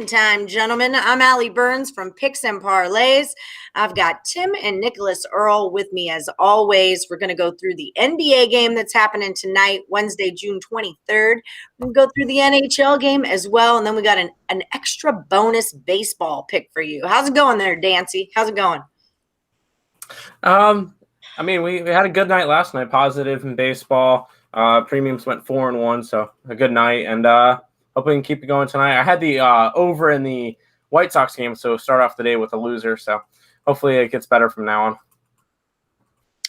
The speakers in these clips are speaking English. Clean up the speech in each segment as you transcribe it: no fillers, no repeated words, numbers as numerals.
Time, gentlemen. I'm Allie Burns from Picks and Parlays. I've got Tim and Nicholas Earle with me as always. We're going to go through the NBA game that's happening tonight, Wednesday, June 23rd. We'll go through the NHL game as well, and then we got an extra bonus baseball pick for you. How's it going there, Dancy? How's it going? We had a good night last night, positive in baseball. Premiums went 4-1, so a good night, and hope we can keep it going tonight. I had the over in the White Sox game, so start off the day with a loser. So hopefully it gets better from now on.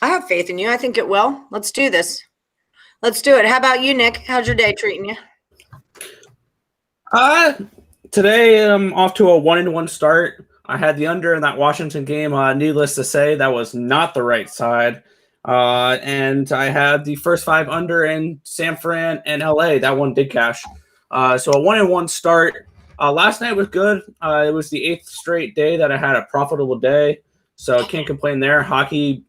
I have faith in you. I think it will. Let's do this. Let's do it. How about you, Nick? How's your day treating you? Today I'm off to a 1-1 start. I had the under in that Washington game. Needless to say, that was not the right side. And I had the first 5 under in San Fran and LA. That one did cash. So a 1-1 start. Last night was good. It was the 8th straight day that I had a profitable day, so I can't complain there. Hockey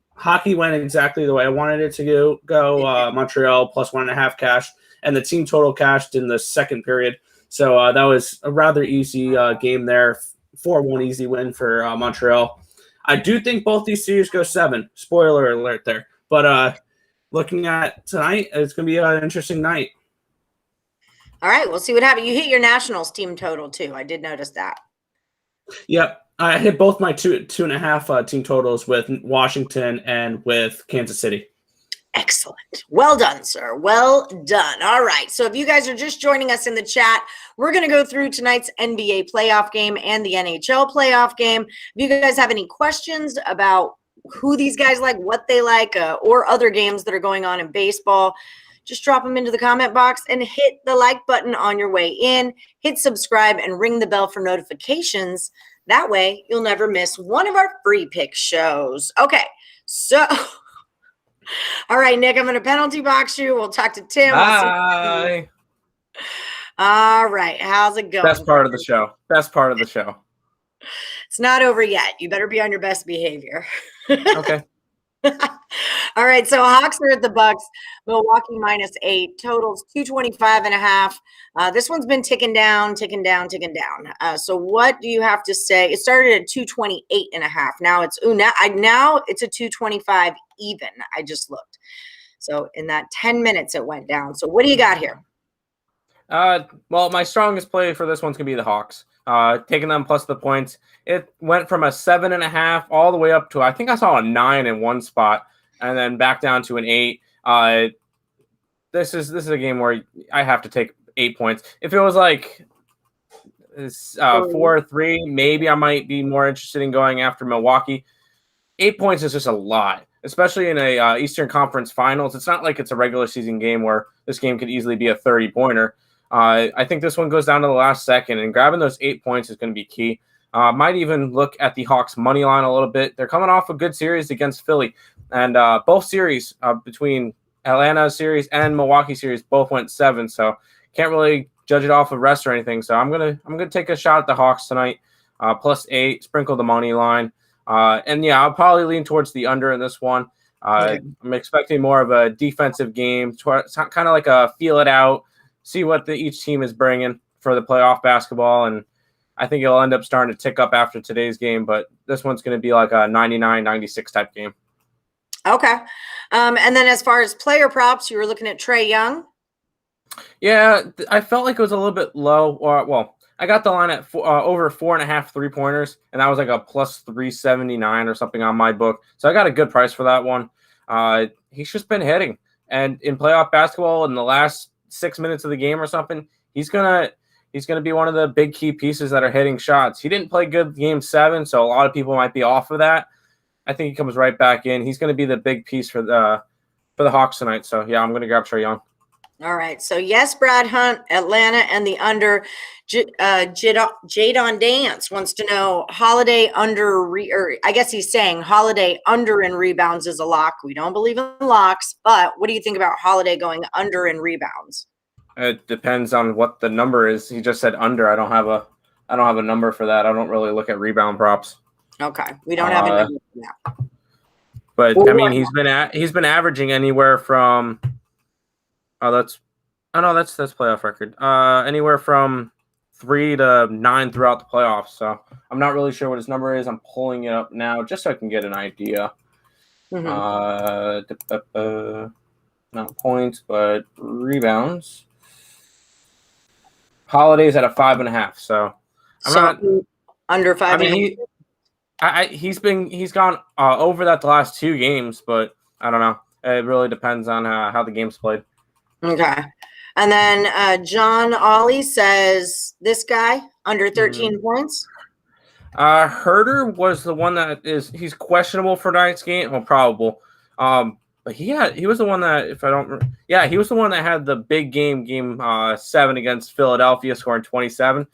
went exactly the way I wanted it to go. Montreal plus 1.5 cash, and the team total cashed in the second period. So that was a rather easy game there. 4-1 easy win for Montreal. I do think both these series go 7. Spoiler alert there. But looking at tonight, it's going to be an interesting night. All right, we'll see what happens. You hit your Nationals team total, too. I did notice that. Yep. I hit both my 2.5 team totals with Washington and with Kansas City. Excellent. Well done, sir. Well done. All right. So if you guys are just joining us in the chat, we're going to go through tonight's NBA playoff game and the NHL playoff game. If you guys have any questions about who these guys like, what they like, or other games that are going on in baseball, just drop them into the comment box and hit the like button on your way in. Hit subscribe and ring the bell for notifications. That way, you'll never miss one of our free pick shows. Okay, so, all right, Nick, I'm going to penalty box you. We'll talk to Tim. Bye. All right, how's it going? Best part of the show. It's not over yet. You better be on your best behavior. Okay. All right, so Hawks are at the Bucks. Milwaukee -8. Totals 225.5. This one's been ticking down. So what do you have to say? It started at 228.5. Now it's now it's a 225 even. I just looked. So in that 10 minutes, it went down. So what do you got here? Well, my strongest play for this one's gonna be the Hawks. Taking them plus the points. It went from a 7.5 all the way up to, I think I saw a 9 in one spot, and then back down to an 8. This is a game where I have to take 8 points. If it was like 4-3, maybe I might be more interested in going after Milwaukee. 8 points is just a lot, especially in a Eastern Conference Finals. It's not like it's a regular season game where this game could easily be a 30-pointer. I think this one goes down to the last second, and grabbing those 8 points is going to be key. Might even look at the Hawks' money line a little bit. They're coming off a good series against Philly, and both series between Atlanta series and Milwaukee series both went 7. So can't really judge it off of rest or anything. So I'm gonna take a shot at the Hawks tonight, plus 8. Sprinkle the money line, and yeah, I'll probably lean towards the under in this one. I'm expecting more of a defensive game, kind of like a feel it out. See what each team is bringing for the playoff basketball, and I think it'll end up starting to tick up after today's game, but this one's going to be like a 99-96 type game. Okay. And then as far as player props, you were looking at Trae Young? Yeah, I felt like it was a little bit low. I got the line at over 4.5 3-pointers, and that was like a plus 379 or something on my book. So I got a good price for that one. He's just been hitting, and in playoff basketball in the last 6 minutes of the game or something, he's gonna be one of the big key pieces that are hitting shots. He didn't play good game 7, so a lot of people might be off of that. I think he comes right back in. He's going to be the big piece for the Hawks tonight. So yeah, I'm going to grab Trae Young. All right. So yes, Brad Hunt, Atlanta, and the under. Jade on Dance wants to know Holiday under, or I guess he's saying Holiday under in rebounds is a lock. We don't believe in locks, but what do you think about Holiday going under in rebounds? It depends on what the number is. He just said under. I don't have a number for that. I don't really look at rebound props. Okay, we don't have a number for that. But I mean, he's been averaging anywhere from that's playoff record. Anywhere from 3 to 9 throughout the playoffs. So I'm not really sure what his number is. I'm pulling it up now just so I can get an idea. Not points, but rebounds. Holiday's at a 5.5. So I'm not under 5. he's gone over that the last 2 games, but I don't know. It really depends on how the game's played. Okay. And then John Ollie says this guy under 13 points. Herder was the one he's questionable for tonight's game. Well, probable. But he was the one that, he was the one that had the big game 7 against Philadelphia, scoring 27.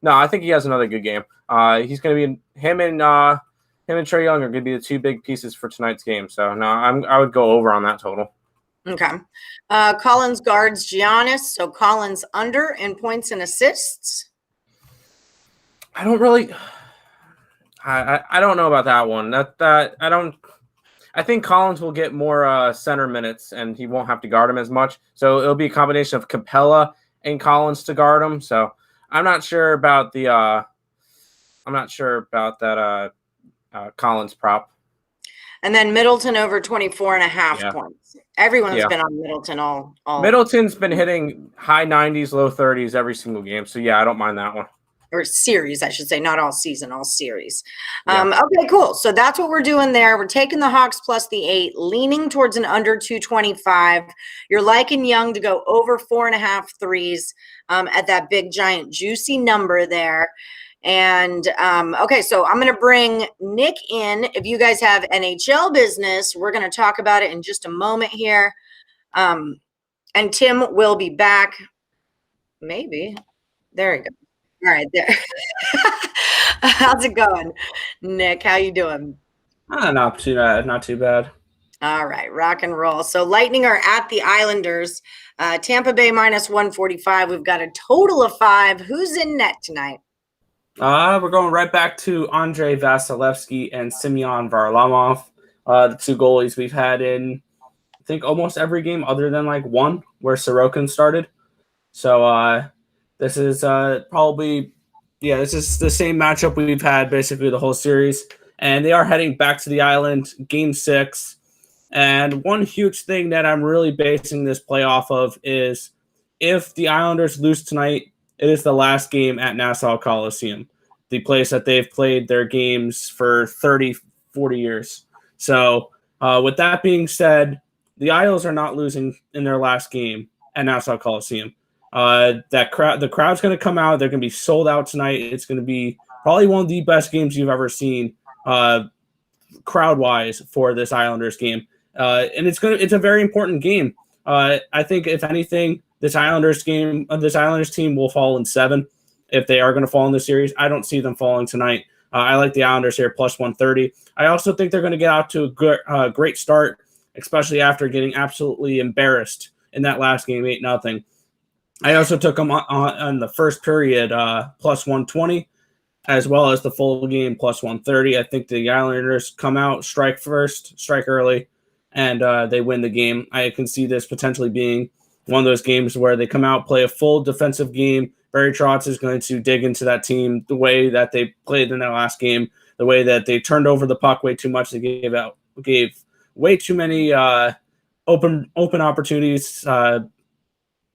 No, I think he has another good game. He's going to be him and Trae Young are going to be the 2 big pieces for tonight's game. So no, I would go over on that total. Okay. Collins guards Giannis, so Collins under in points and assists. I don't really. I don't know about that one. I think Collins will get more center minutes, and he won't have to guard him as much. So it'll be a combination of Capella and Collins to guard him. So I'm not sure about that Collins prop. And then Middleton over 24.5 points. Everyone's been on Middleton all. Middleton's been hitting high 90s, low 30s every single game. So I don't mind that one. Or series, I should say, not all season, all series. Okay, cool. So that's what we're doing there. We're taking the Hawks plus the 8, leaning towards an under 225. You're liking Young to go over 4.5 threes at that big, giant, juicy number there. And okay, so I'm going to bring Nick in. If you guys have NHL business, we're going to talk about it in just a moment here. And Tim will be back. Maybe. There you go. All right, there. How's it going, Nick? How you doing? Not too bad. Not too bad. All right, rock and roll. So Lightning are at the Islanders. Tampa Bay minus 145. We've got a total of 5. Who's in net tonight? We're going right back to Andrei Vasilevsky and Semyon Varlamov, the 2 goalies we've had in, I think, almost every game other than like one where Sorokin started. So this is this is the same matchup we've had basically the whole series. And they are heading back to the island, game 6. And one huge thing that I'm really basing this play off of is if the Islanders lose tonight, it is the last game at Nassau Coliseum, the place that they've played their games for 30, 40 years. So with that being said, the Isles are not losing in their last game at Nassau Coliseum. The crowd's going to come out. They're going to be sold out tonight. It's going to be probably one of the best games you've ever seen crowd-wise for this Islanders game. And it's a very important game. I think if anything, this Islanders team will fall in 7 if they are going to fall in the series. I don't see them falling tonight. I like the Islanders here plus 130. I also think they're going to get out to a great start, especially after getting absolutely embarrassed in that last game, 8-0. I also took them on the first period plus 120, as well as the full game plus 130. I think the Islanders come out, strike first, strike early, and they win the game. I can see this potentially being one of those games where they come out, play a full defensive game. Barry Trotz is going to dig into that team the way that they played in their last game, the way that they turned over the puck way too much. They gave way too many open opportunities, odd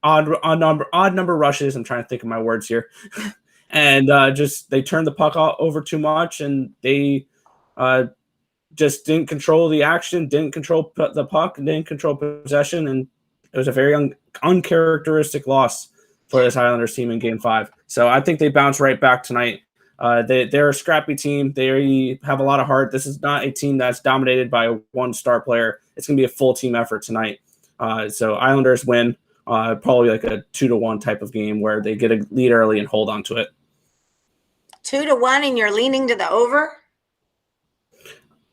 number rushes. I'm trying to think of my words here. And they turned the puck over too much, and they just didn't control the action, didn't control the puck, didn't control possession, and it was a very uncharacteristic loss for this Islanders team in Game 5. So I think they bounce right back tonight. They're a scrappy team. They have a lot of heart. This is not a team that's dominated by one star player. It's going to be a full team effort tonight. So Islanders win, probably like a 2-1 type of game where they get a lead early and hold on to it. 2-1, and you're leaning to the over?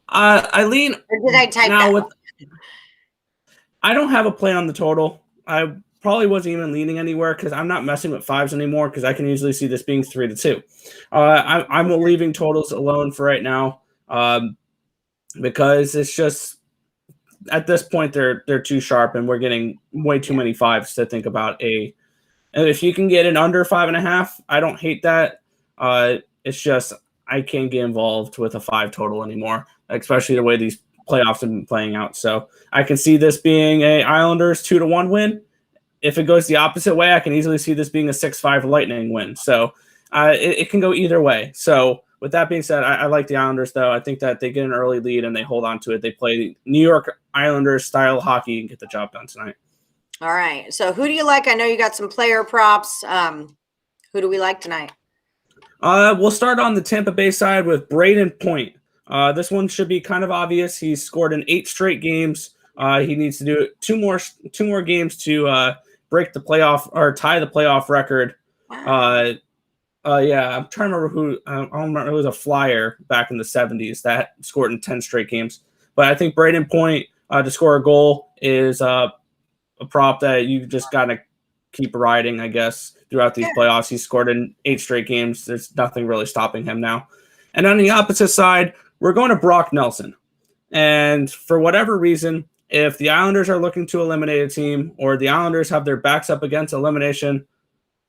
I lean. Or did I type that? I don't have a play on the total. I probably wasn't even leaning anywhere because I'm not messing with 5s anymore because I can easily see this being 3-2. I'm leaving totals alone for right now because it's just at this point they're too sharp and we're getting way too many 5s to think about a And if you can get an under 5.5, I don't hate that. It's just I can't get involved with a 5 total anymore, especially the way these playoffs have been playing out. So I can see this being a Islanders 2-1 win. If it goes the opposite way, I can easily see this being a 6-5 Lightning win. So it can go either way. So with that being said, I like the Islanders, though. I think that they get an early lead and they hold on to it. They play New York Islanders style hockey and get the job done tonight. All right. So who do you like? I know you got some player props. Who do we like tonight? We'll start on the Tampa Bay side with Braden Point. This one should be kind of obvious. He's scored in 8 straight games. He needs to do two more games to break the playoff or tie the playoff record. Wow. Yeah, I'm trying to remember who. I don't remember. It was a Flyer back in the 70s that scored in 10 straight games. But I think Braden Point to score a goal is a prop that you just got to keep riding, I guess, throughout these playoffs. He's scored in 8 straight games. There's nothing really stopping him now. And on the opposite side, we're going to Brock Nelson. And for whatever reason, if the Islanders are looking to eliminate a team or the Islanders have their backs up against elimination,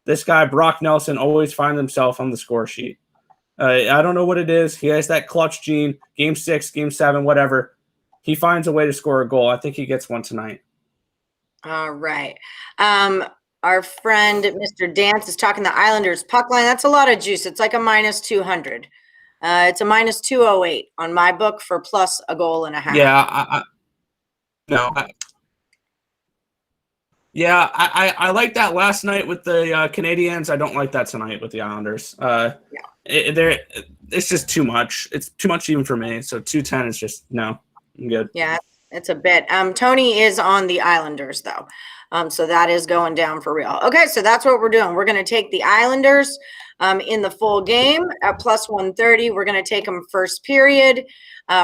this guy, Brock Nelson, always finds himself on the score sheet. I don't know what it is. He has that clutch gene, game 6, game 7, whatever. He finds a way to score a goal. I think he gets one tonight. All right. Our friend, Mr. Dance, is talking the Islanders puck line. That's a lot of juice. It's like a minus 200. It's a minus 208 on my book for plus a goal and a half. Yeah, I like that last night with the Canadians. I don't like that tonight with the Islanders. It's just too much. It's too much even for me. So 210 is just no. I'm good. Yeah, it's a bit. Tony is on the Islanders though. So that is going down for real. Okay, so that's what we're doing. We're going to take the Islanders in the full game at plus 130. We're going to take them first period.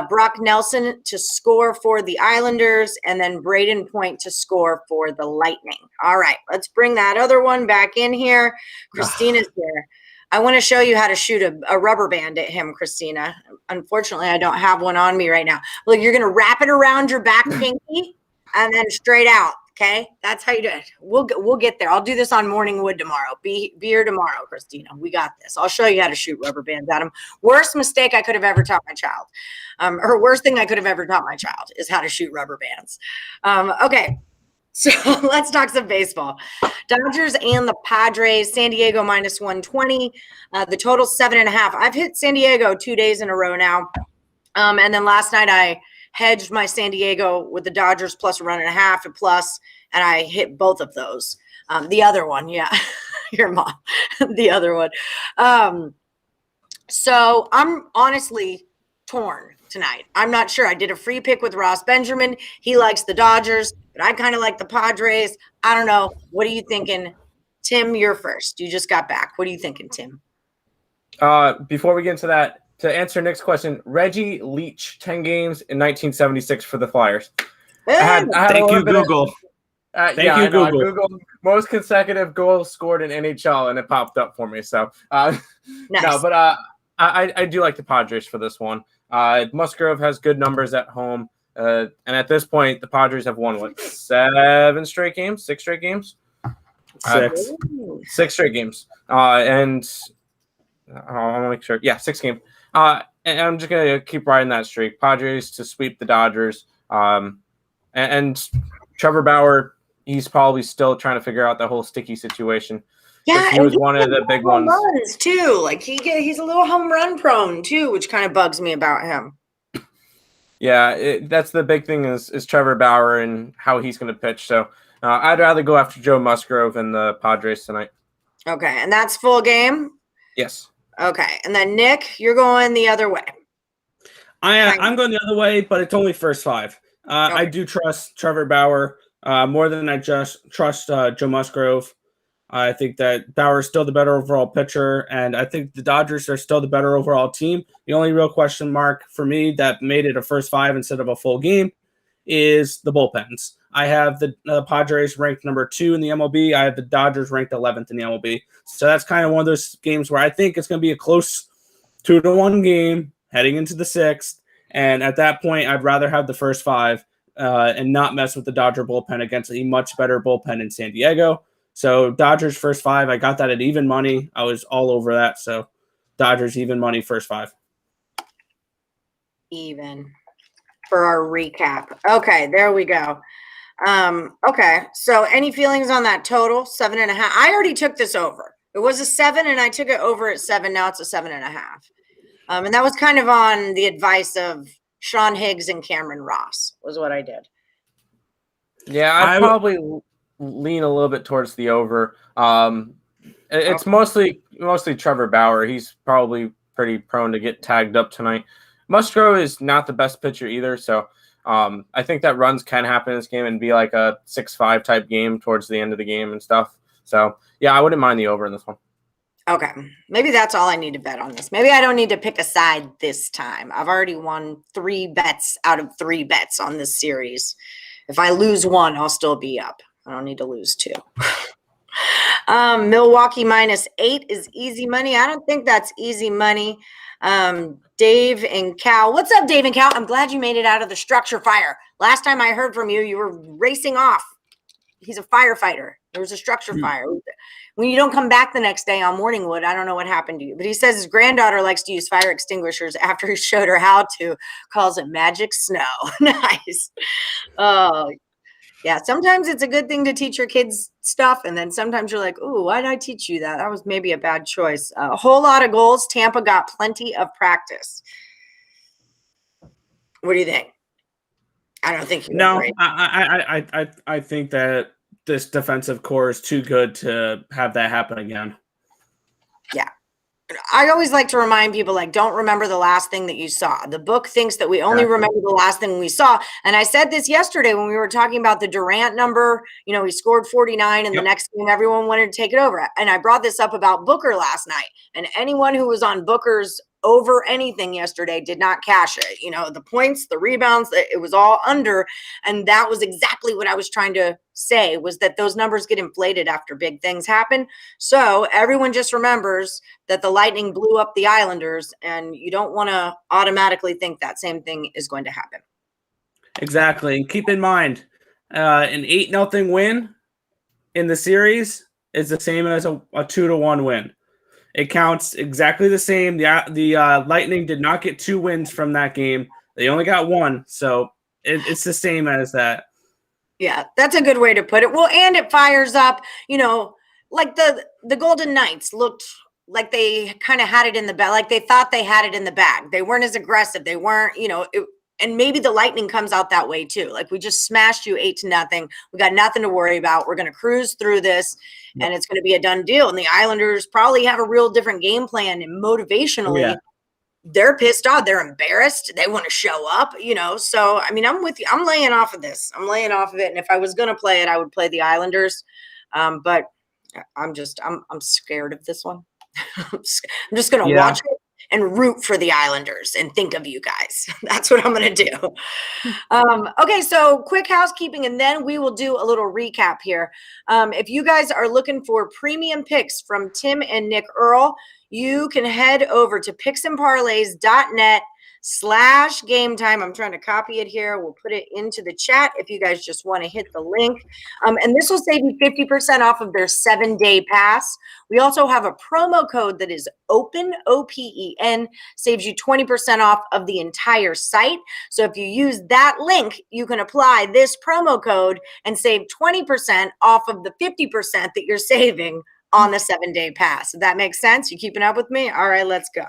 Brock Nelson to score for the Islanders, and then Braden Point to score for the Lightning. All right, let's bring that other one back in here. Christina's here. I want to show you how to shoot a rubber band at him, Christina. Unfortunately, I don't have one on me right now. Look, you're going to wrap it around your back pinky and then straight out. Okay, that's how you do it. We'll get there. I'll do this on Morning Wood tomorrow. Be here tomorrow, Christina. We got this. I'll show you how to shoot rubber bands at him. Worst mistake I could have ever taught my child, or worst thing I could have ever taught my child is how to shoot rubber bands. Okay, so let's talk some baseball. Dodgers and the Padres. San Diego minus 120. The total 7.5. I've hit San Diego 2 days in a row now, and then last night I hedged my San Diego with the Dodgers plus 1.5 and plus, and I hit both of those. The other one, yeah, your mom, the other one. So I'm honestly torn tonight. I'm not sure. I did a free pick with Ross Benjamin. He likes the Dodgers, but I kind of like the Padres. I don't know. What are you thinking? Tim, you're first. You just got back. What are you thinking, Tim? Before we get into that, to answer Nick's question, Reggie Leach, 10 games in 1976 for the Flyers. Thank you, Google. Thank you, Google. I Googled most consecutive goals scored in NHL, and it popped up for me. So, Nice. No, but I do like the Padres for this one. Musgrove has good numbers at home. And at this point, the Padres have won, 6 straight games? 6. 6 straight games. And I want to make sure. Yeah, 6 games. And I'm just going to keep riding that streak. Padres to sweep the Dodgers. And Trevor Bauer, he's probably still trying to figure out that whole sticky situation. Yeah, he was one of the big ones too. Like he's a little home run prone too, which kind of bugs me about him. Yeah, that's the big thing is Trevor Bauer and how he's going to pitch. So I'd rather go after Joe Musgrove and the Padres tonight. Okay, and that's full game? Yes. Okay, and then Nick, you're going the other way. I'm going the other way, but it's only first 5. Okay. I do trust Trevor Bauer more than I just trust Joe Musgrove. I think that Bauer is still the better overall pitcher, and I think the Dodgers are still the better overall team. The only real question mark for me that made it a first 5 instead of a full game is the bullpens. I have the Padres ranked number 2 in the MLB. I have the Dodgers ranked 11th in the MLB. So that's kind of one of those games where I think it's going to be a close 2-1 game heading into the 6th. And at that point, I'd rather have the first 5 and not mess with the Dodger bullpen against a much better bullpen in San Diego. So Dodgers first 5, I got that at even money. I was all over that. So Dodgers even money first 5. Even for our recap. Okay, there we go. Okay, so any feelings on that total? 7.5. I already took this over. It was a 7, and I took it over at 7. Now it's a 7.5. And that was kind of on the advice of Sean Higgs and Cameron Ross was what I did. Yeah, I'd probably lean a little bit towards the over. It's mostly Trevor Bauer. He's probably pretty prone to get tagged up tonight. Musgrove is not the best pitcher either, so I think that runs can happen in this game and be like a 6-5 type game towards the end of the game and stuff. So, yeah, I wouldn't mind the over in this one. Okay, maybe that's all I need to bet on this. Maybe I don't need to pick a side this time. I've already won 3 bets out of 3 bets on this series. If I lose 1, I'll still be up. I don't need to lose 2. Milwaukee -8 is easy money. I don't think that's easy money. Dave and Cal. What's up, Dave and Cal? I'm glad you made it out of the structure fire. Last time I heard from you, you were racing off. He's a firefighter. There was a structure fire. When you don't come back the next day on Morningwood, I don't know what happened to you. But he says his granddaughter likes to use fire extinguishers after he showed her how to. Calls it magic snow. Nice. Oh, yeah. Sometimes it's a good thing to teach your kids stuff. And then sometimes you're like, ooh, why did I teach you that? That was maybe a bad choice. A whole lot of goals. Tampa got plenty of practice. What do you think? I don't think you No, agree. I think that this defensive core is too good to have that happen again. Yeah. I always like to remind people, like, don't remember the last thing that you saw. The book thinks that we only remember the last thing we saw. And I said this yesterday when we were talking about the Durant number. You know, he scored 49 in the next game. Everyone wanted to take it over. And I brought this up about Booker last night. And anyone who was on Booker's over anything yesterday did not cash it. You know, the points, the rebounds, it was all under. And that was exactly what I was trying to say, was that those numbers get inflated after big things happen. So everyone just remembers that the Lightning blew up the Islanders, and you don't want to automatically think that same thing is going to happen. Exactly. And keep in mind, an 8-0 win in the series is the same as a 2-1 win. It counts exactly the same. The Lightning did not get 2 wins from that game. They only got 1. So it's the same as that. Yeah, that's a good way to put it. Well, and it fires up, you know, like the Golden Knights looked like they kind of had it in the bag, like they thought they had it in the bag. They weren't as aggressive. They weren't, you know, and maybe the Lightning comes out that way too. Like, we just smashed you 8-0. We got nothing to worry about. We're going to cruise through this, and it's going to be a done deal. And the Islanders probably have a real different game plan, and motivationally, they're pissed off. They're embarrassed. They want to show up, you know. So, I mean, I'm with you. I'm laying off of this. I'm laying off of it. And if I was going to play it, I would play the Islanders. But I'm scared of this one. I'm just going to watch it and root for the Islanders and think of you guys. That's what I'm going to do. Okay, so quick housekeeping, and then we will do a little recap here. If you guys are looking for premium picks from Tim and Nick Earle, you can head over to picksandparlays.net/game time. I'm trying to copy it here. We'll put it into the chat if you guys just want to hit the link. And this will save you 50% off of their 7-day pass. We also have a promo code that is OPEN, OPEN, saves you 20% off of the entire site. So if you use that link, you can apply this promo code and save 20% off of the 50% that you're saving on the 7-day pass. If that makes sense? You keeping up with me? All right, let's go.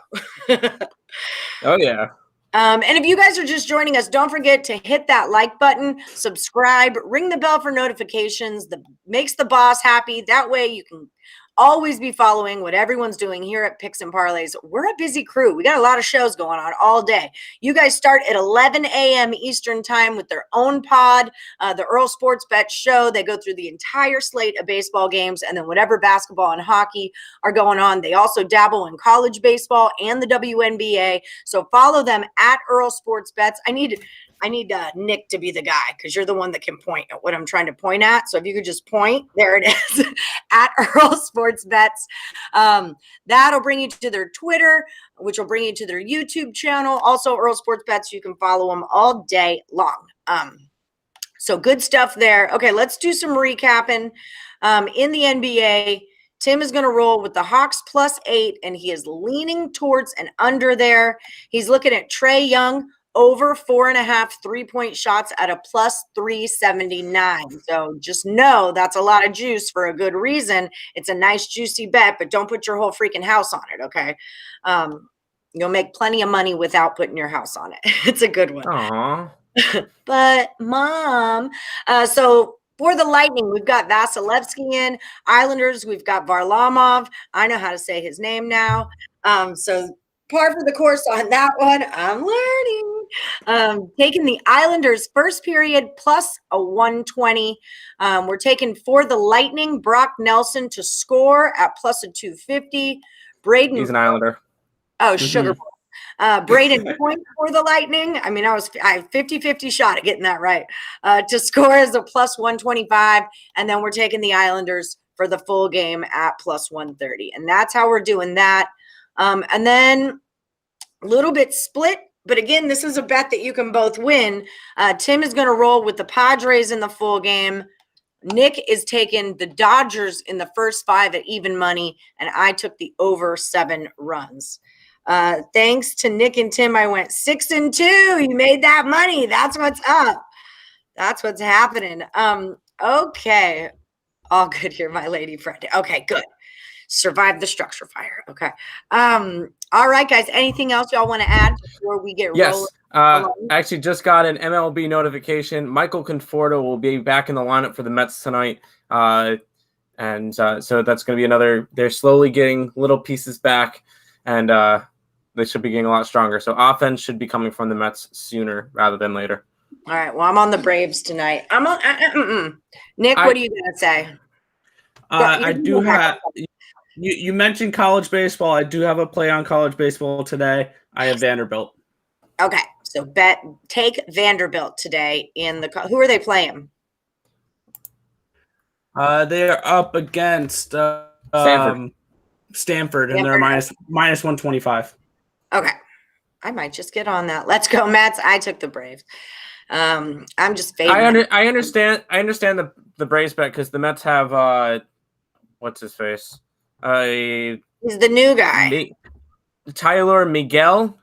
Oh, yeah. And if you guys are just joining us, don't forget to hit that like button, subscribe, ring the bell for notifications. That makes the boss happy. That way you can always be following what everyone's doing here at Picks and Parlays. We're a busy crew. We got a lot of shows going on all day. You guys start at 11 a.m. Eastern time with their own pod, the Earle Sports Bet Show. They go through the entire slate of baseball games, and then whatever basketball and hockey are going on. They also dabble in college baseball and the WNBA. So follow them at Earle Sports Bets. I need Nick to be the guy, because you're the one that can point at what I'm trying to point at. So if you could just point, there it is, at Earle Sports Bets. That'll bring you to their Twitter, which will bring you to their YouTube channel. Also, Earle Sports Bets, you can follow them all day long. So good stuff there. Okay, let's do some recapping. In the NBA, Tim is going to roll with the Hawks +8, and he is leaning towards an under there. He's looking at Trae Young over 4.5 3-point shots at a +379. So just know that's a lot of juice for a good reason. It's a nice juicy bet, but don't put your whole freaking house on it, okay? You'll make plenty of money without putting your house on it. It's a good one. Aww. But Mom, so for the Lightning, we've got Vasilevsky in. Islanders, we've got Varlamov. I know how to say his name now. So par for the course on that one. I'm learning. Taking the Islanders first period plus a 120. We're taking for the Lightning, Brock Nelson to score at plus a 250. Braden. He's an Islander. Oh, sugar. Braden Point for the Lightning. I mean, I 50-50 shot at getting that right. To score as a plus 125. And then we're taking the Islanders for the full game at plus 130. And that's how we're doing that. And then a little bit split. But again, this is a bet that you can both win. Tim is going to roll with the Padres in the full game. Nick is taking the Dodgers in the first 5 at even money. And I took the over 7 runs. Thanks to Nick and Tim, I went 6-2. You made that money. That's what's up. That's what's happening. Okay. All good here, my lady friend. Okay, good. Survived the structure fire. Okay. All right, guys. Anything else y'all want to add before we get rolling? Yes. Actually just got an MLB notification. Michael Conforto will be back in the lineup for the Mets tonight. So that's going to be another. They're slowly getting little pieces back, and they should be getting a lot stronger. So offense should be coming from the Mets sooner rather than later. All right. Well, I'm on the Braves tonight. I'm on. Nick, what are you going to say? I do have. You mentioned college baseball. I do have a play on college baseball today. I have Vanderbilt. Okay. So take Vanderbilt today in the. Who are they playing? They're up against Stanford, and they're minus 125. Okay. I might just get on that. Let's go, Mets. I took the Braves. I'm just favoring. I understand the Braves bet because the Mets have what's his face? He's the new guy. Tyler McGill.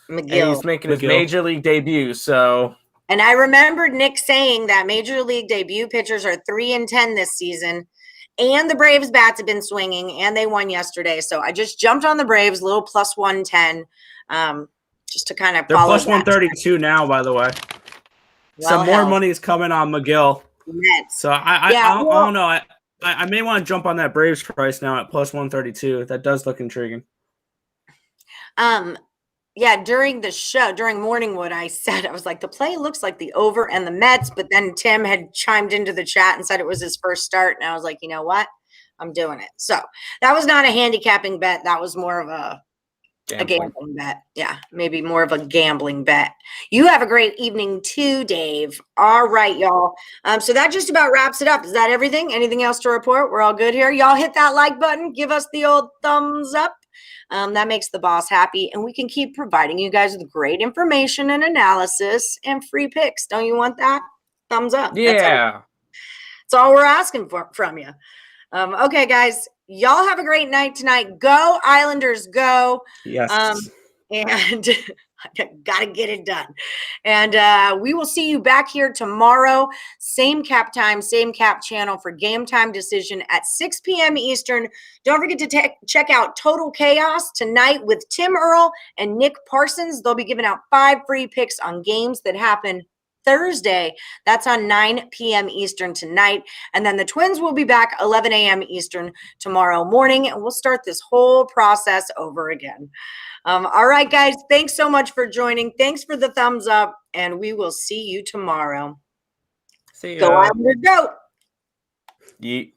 He's making his major league debut. So. And I remembered Nick saying that major league debut pitchers are 3-10 this season. And the Braves bats have been swinging, and they won yesterday. So I just jumped on the Braves, a little plus 110, just to kind of They're follow. Plus 132 now, by the way. Well, some more money is coming on McGill. Mets. So I don't know. I may want to jump on that Braves price now at plus 132. That does look intriguing. Yeah, during the show, during Morningwood, I said, I was like, the play looks like the over and the Mets, but then Tim had chimed into the chat and said it was his first start, and I was like, you know what? I'm doing it. So that was not a handicapping bet. That was more of a gambling bet. Yeah, maybe more of a gambling bet. You have a great evening too, Dave. All right, y'all. So that just about wraps it up. Is that everything? Anything else to report? We're all good here. Y'all hit that like button. Give us the old thumbs up. That makes the boss happy, and we can keep providing you guys with great information and analysis and free picks. Don't you want that? Thumbs up. Yeah. That's all we're asking from you. Okay, guys, y'all have a great night tonight. Go Islanders, go. Yes. And got to get it done. And we will see you back here tomorrow. Same cap time, same cap channel for Game Time Decision at 6 p.m. Eastern. Don't forget to check out Total Chaos tonight with Tim Earle and Nick Parsons. They'll be giving out 5 free picks on games that happen Thursday. That's on 9 p.m. Eastern tonight. And then the Twins will be back 11 a.m. Eastern tomorrow morning. And we'll start this whole process over again. All right, guys. Thanks so much for joining. Thanks for the thumbs up. And we will see you tomorrow. See ya. Go Islanders, go. Yeet.